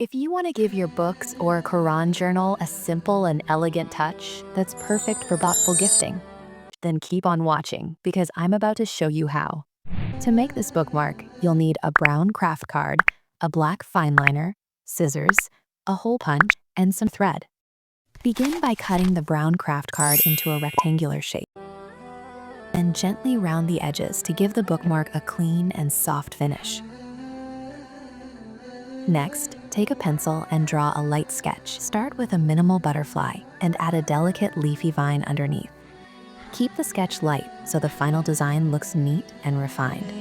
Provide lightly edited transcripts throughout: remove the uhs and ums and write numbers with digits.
If you want to give your books or Qur'an journal a simple and elegant touch that's perfect for thoughtful gifting, then keep on watching because I'm about to show you how. To make this bookmark, you'll need a brown craft card, a black fine liner, scissors, a hole punch, and some thread. Begin by cutting the brown craft card into a rectangular shape. Then gently round the edges to give the bookmark a clean and soft finish. Next, take a pencil and draw a light sketch. Start with a minimal butterfly and add a delicate leafy vine underneath. Keep the sketch light so the final design looks neat and refined.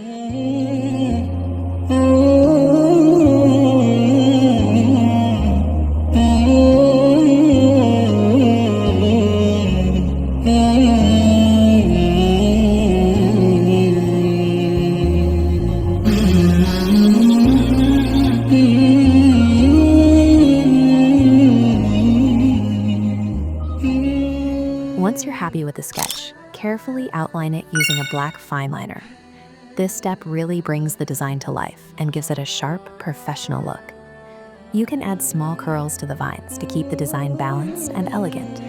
Once you're happy with the sketch, carefully outline it using a black fine liner. This step really brings the design to life and gives it a sharp, professional look. You can add small curls to the vines to keep the design balanced and elegant.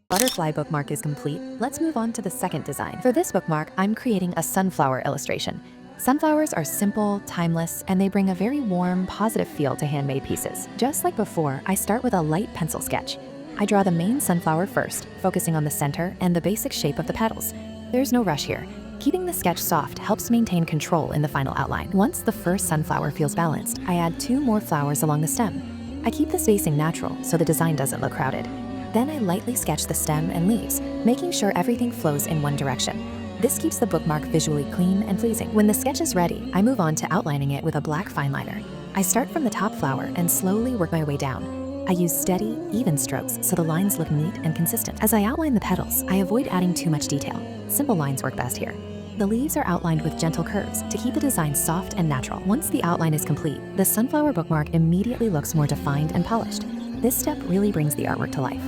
Butterfly bookmark is complete. Let's move on to the second design. For this bookmark, I'm creating a sunflower illustration. Sunflowers are simple, timeless, and they bring a very warm, positive feel to handmade pieces. Just like before, I start with a light pencil sketch. I draw the main sunflower first, focusing on the center and the basic shape of the petals. There's no rush here. Keeping the sketch soft helps maintain control in the final outline. Once the first sunflower feels balanced, I add 2 more flowers along the stem. I keep the spacing natural so the design doesn't look crowded. Then I lightly sketch the stem and leaves, making sure everything flows in one direction. This keeps the bookmark visually clean and pleasing. When the sketch is ready, I move on to outlining it with a black fine liner. I start from the top flower and slowly work my way down. I use steady, even strokes so the lines look neat and consistent. As I outline the petals, I avoid adding too much detail. Simple lines work best here. The leaves are outlined with gentle curves to keep the design soft and natural. Once the outline is complete, the sunflower bookmark immediately looks more defined and polished. This step really brings the artwork to life.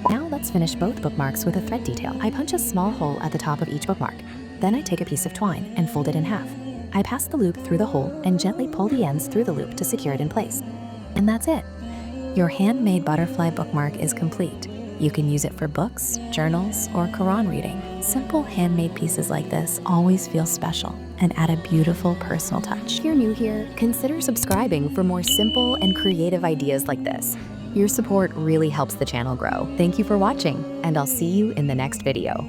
Now let's finish both bookmarks with a thread detail. I punch a small hole at the top of each bookmark. Then I take a piece of twine and fold it in half. I pass the loop through the hole and gently pull the ends through the loop to secure it in place. And that's it. Your handmade butterfly bookmark is complete. You can use it for books, journals, or Qur'an reading. Simple handmade pieces like this always feel special and add a beautiful personal touch. If you're new here, consider subscribing for more simple and creative ideas like this. Your support really helps the channel grow. Thank you for watching, and I'll see you in the next video.